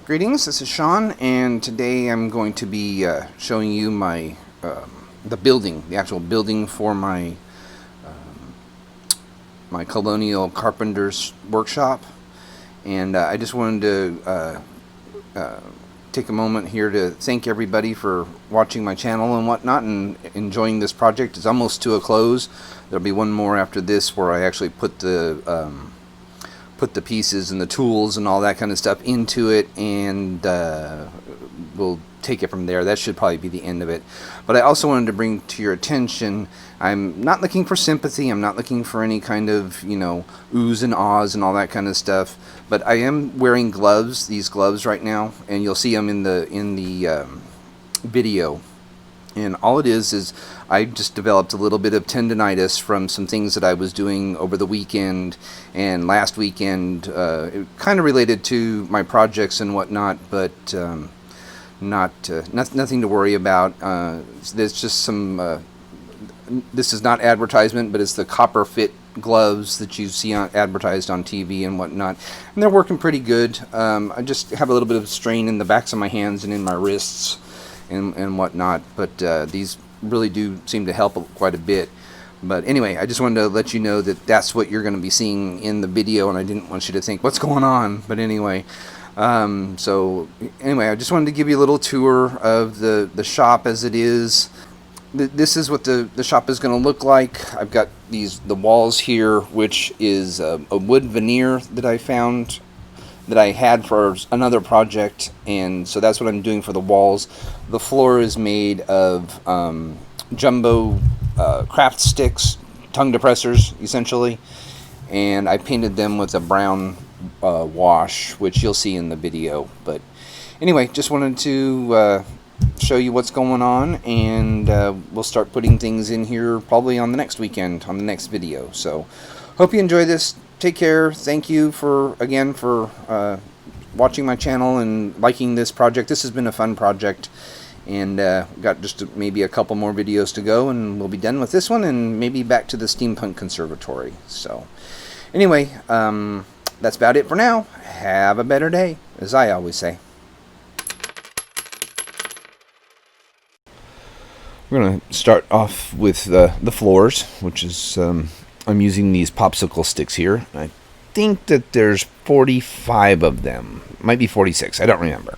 Greetings, this is Sean, and today I'm going to be showing you my the actual building for my Colonial Carpenter's workshop. And I just wanted to take a moment here to thank everybody for watching my channel and whatnot and enjoying this project. It's almost to a close. There'll be one more after this where I actually put the pieces and the tools and all that kind of stuff into it, and we'll take it from there. That should probably be the end of it. But I also wanted to bring to your attention, I'm not looking for sympathy. I'm not looking for any kind of, oohs and ahs and all that kind of stuff. But I am wearing gloves, these gloves right now, and you'll see them in the video. And all it is I just developed a little bit of tendonitis from some things that I was doing over the weekend and last weekend. It kind of related to my projects and whatnot, but nothing to worry about. There's just some. This is not advertisement, but it's the copper fit gloves that you see advertised on TV and whatnot, and they're working pretty good. I just have a little bit of strain in the backs of my hands and in my wrists and whatnot, but these really do seem to help quite a bit. But anyway, I just wanted to let you know that that's what you're going to be seeing in the video, and I didn't want you to think, what's going on? But anyway, so anyway, I just wanted to give you a little tour of the shop as it is. This is what the shop is going to look like. I've got the walls here, which is a wood veneer that I found that I had for another project, and so that's what I'm doing for the walls. The floor is made of jumbo craft sticks, tongue depressors essentially, and I painted them with a brown wash, which you'll see in the video. But anyway, just wanted to show you what's going on, and we'll start putting things in here probably on the next weekend, on the next video. So hope you enjoy this. Take care. Thank you for watching my channel and liking this project. This has been a fun project, and got just maybe a couple more videos to go, and we'll be done with this one, and maybe back to the Steampunk Conservatory. So anyway, that's about it for now. Have a better day, as I always say. We're going to start off with the floors, which is I'm using these popsicle sticks here. I think that there's 45 of them. Might be 46. I don't remember.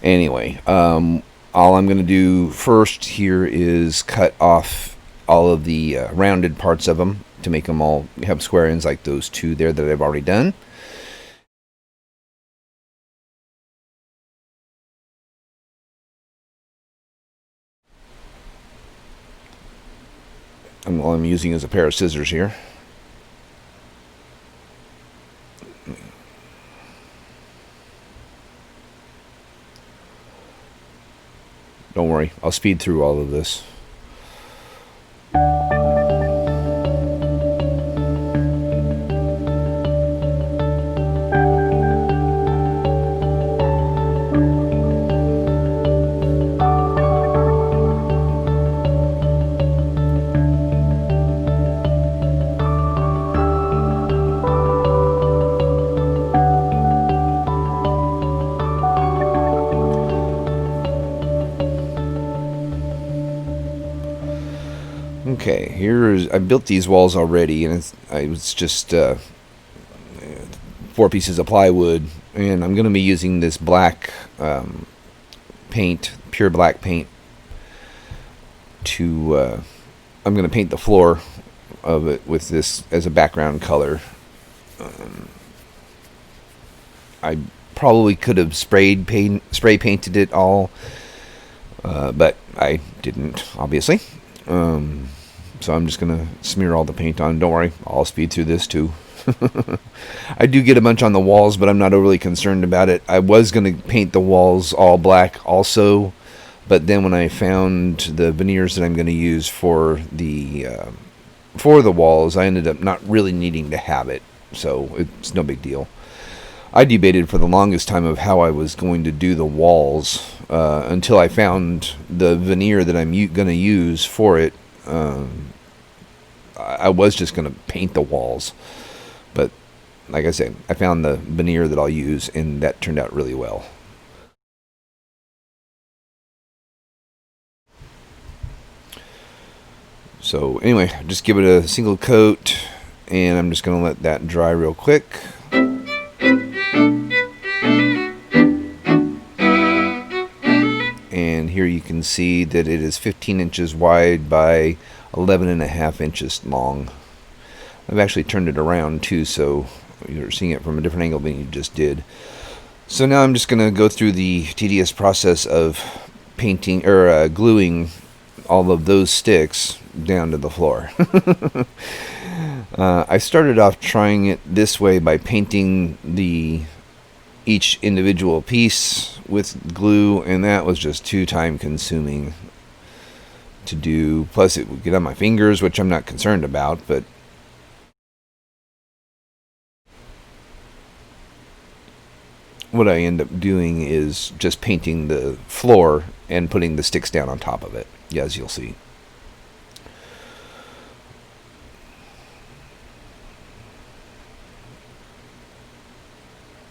Anyway, all I'm going to do first here is cut off all of the rounded parts of them to make them all have square ends like those two there that I've already done. All I'm using is a pair of scissors here. Don't worry, I'll speed through all of this. Okay, I built these walls already, and it's just 4 pieces of plywood, and I'm going to be using this black paint, pure black paint, to I'm going to paint the floor of it with this as a background color. I probably could have spray painted it all, but I didn't, obviously. So I'm just going to smear all the paint on. Don't worry, I'll speed through this too. I do get a bunch on the walls, but I'm not overly concerned about it. I was going to paint the walls all black also, but then when I found the veneers that I'm going to use for the walls, I ended up not really needing to have it, so it's no big deal. I debated for the longest time of how I was going to do the walls until I found the veneer that I'm going to use for it. I was just going to paint the walls, but like I said, I found the veneer that I'll use, and that turned out really well. So anyway, just give it a single coat, and I'm just going to let that dry real quick. And here you can see that it is 15 inches wide by 11.5 inches long. I've actually turned it around too, so you're seeing it from a different angle than you just did. So now I'm just going to go through the tedious process of painting or gluing all of those sticks down to the floor. I started off trying it this way by painting each individual piece with glue, and that was just too time consuming to do. Plus it would get on my fingers, which I'm not concerned about, but what I end up doing is just painting the floor and putting the sticks down on top of it, as you'll see.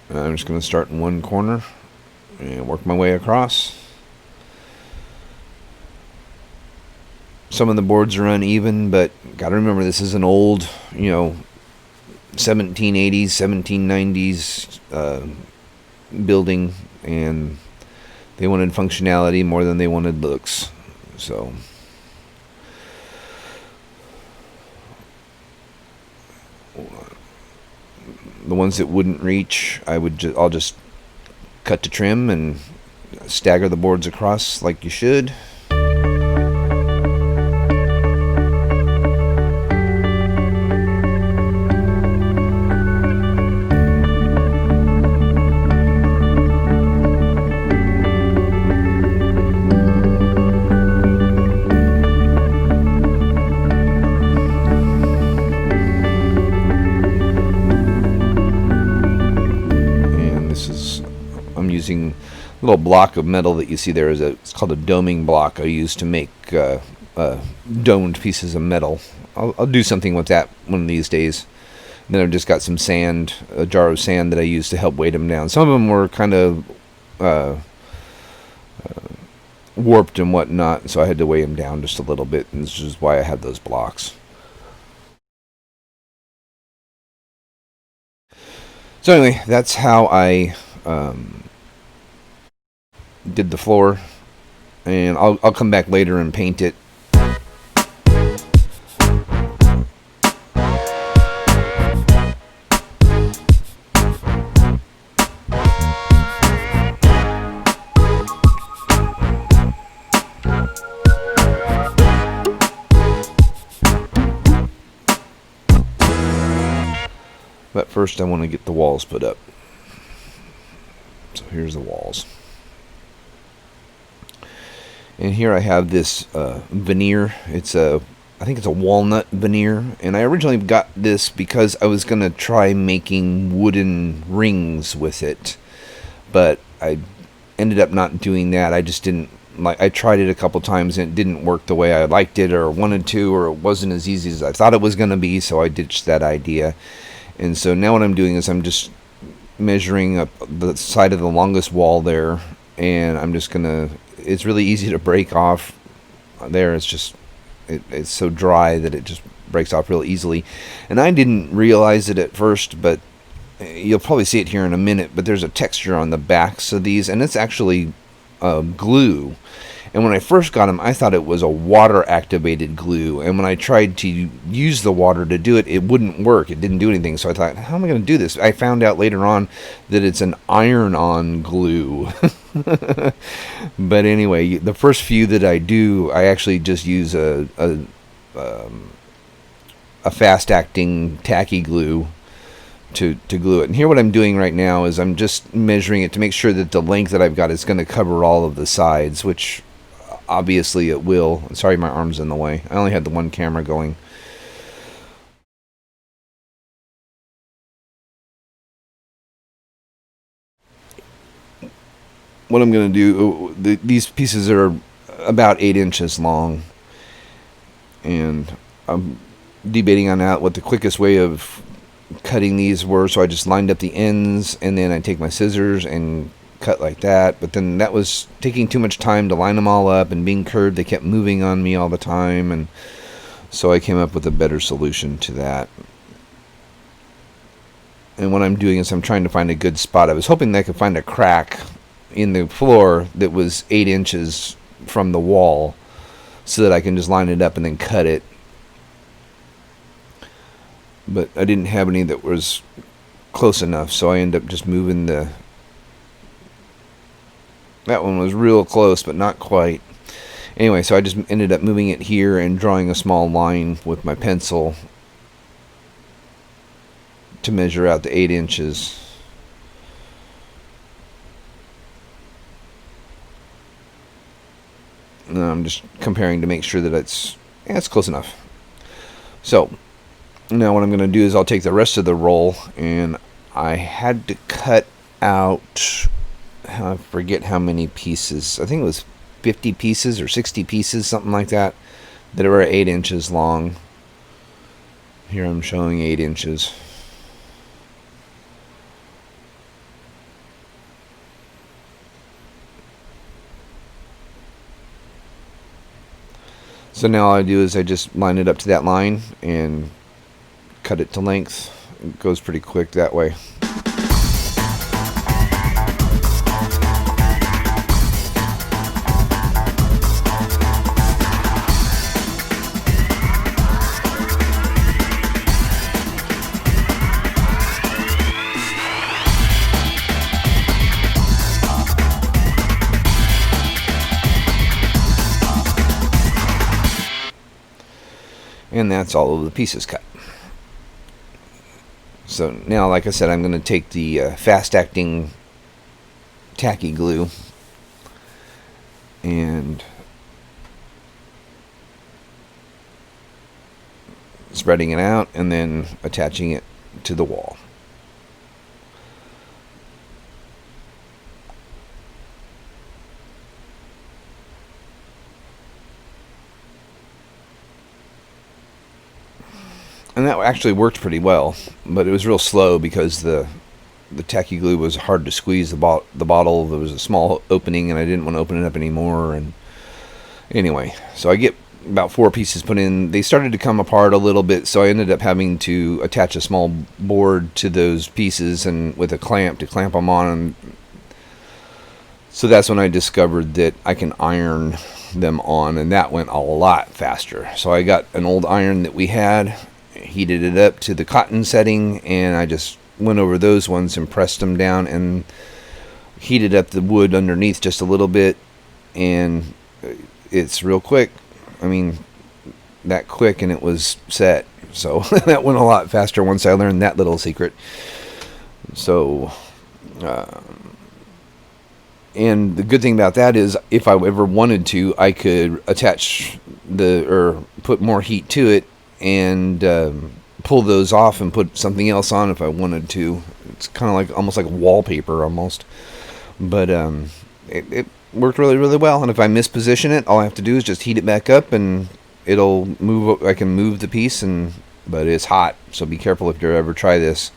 I'm just going to start in one corner and work my way across. Some of the boards are uneven, but gotta remember this is an old, 1780s, 1790s building, and they wanted functionality more than they wanted looks. So the ones that wouldn't reach, I'll just cut to trim and stagger the boards across like you should. Using a little block of metal that you see there it's called a doming block I use to make domed pieces of metal. I'll do something with that one of these days. And then I've just got some sand, a jar of sand that I use to help weight them down. Some of them were kind of warped and whatnot, so I had to weigh them down just a little bit, and this is why I had those blocks. So anyway, that's how I did the floor, and I'll come back later and paint it. But first I want to get the walls put up. So here's the walls. And here I have this veneer. I think it's a walnut veneer. And I originally got this because I was going to try making wooden rings with it. But I ended up not doing that. I just didn't like. I tried it a couple times and it didn't work the way I liked it or wanted to, or it wasn't as easy as I thought it was going to be. So I ditched that idea. And so now what I'm doing is I'm just measuring up the side of the longest wall there, and I'm just gonna, it's really easy to break off there. It's just it's so dry that it just breaks off real easily, and I didn't realize it at first, but you'll probably see it here in a minute. But there's a texture on the backs of these, and it's actually glue. And when I first got them, I thought it was a water-activated glue. And when I tried to use the water to do it, it wouldn't work. It didn't do anything. So I thought, how am I going to do this? I found out later on that it's an iron-on glue. But anyway, the first few that I do, I actually just use a fast-acting tacky glue to glue it. And here what I'm doing right now is I'm just measuring it to make sure that the length that I've got is going to cover all of the sides, which obviously it will. Sorry, my arm's in the way. I only had the one camera going. What I'm going to do, these pieces are about 8 inches long, and I'm debating on what the quickest way of cutting these were. So I just lined up the ends, and then I take my scissors and cut like that. But then that was taking too much time to line them all up and being curved. They kept moving on me all the time, and So I came up with a better solution to that. And what I'm doing is I'm trying to find a good spot. I was hoping that I could find a crack in the floor that was 8 inches from the wall so that I can just line it up and then cut it. But I didn't have any that was close enough, so I ended up just moving the... That one was real close, but not quite. Anyway, so I just ended up moving it here and drawing a small line with my pencil to measure out the 8 inches. And I'm just comparing to make sure that it's close enough. So now what I'm going to do is I'll take the rest of the roll, and I had to cut out, I forget how many pieces. I think it was 50 pieces or 60 pieces, something like that, that were 8 inches long. Here I'm showing 8 inches. So now all I do is I just line it up to that line and cut it to length. It goes pretty quick that way. And that's all of the pieces cut. So now, like I said, I'm going to take the fast-acting tacky glue and spreading it out and then attaching it to the wall. And that actually worked pretty well, but it was real slow because the tacky glue was hard to squeeze the bottle. There was a small opening, and I didn't want to open it up anymore. And anyway, so I get about 4 pieces put in. They started to come apart a little bit, so I ended up having to attach a small board to those pieces and with a clamp to clamp them on. And so that's when I discovered that I can iron them on, and that went a lot faster. So I got an old iron that we had, heated it up to the cotton setting, and I just went over those ones and pressed them down and heated up the wood underneath just a little bit, and it's real quick. I mean, that quick, and it was set. So that went a lot faster once I learned that little secret. So and the good thing about that is if I ever wanted to, I could attach or put more heat to it and pull those off and put something else on if I wanted to. It's kind of like almost like wallpaper almost, but it worked really, really well. And if I misposition it, all I have to do is just heat it back up and it'll move. I can move the piece, but it's hot, so be careful if you ever try this.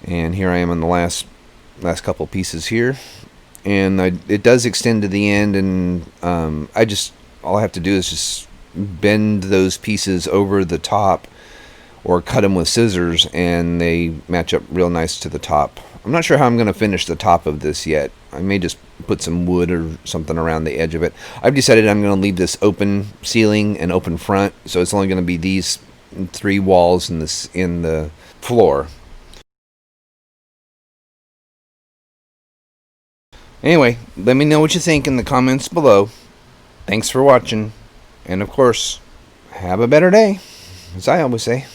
And here I am on the last couple pieces here, and it does extend to the end, and all I have to do is just bend those pieces over the top or cut them with scissors, and they match up real nice to the top. I'm not sure how I'm going to finish the top of this yet. I may just put some wood or something around the edge of it. I've decided I'm going to leave this open ceiling and open front, so it's only going to be these 3 walls in the floor. Anyway, let me know what you think in the comments below. Thanks for watching. And of course, have a better day, as I always say.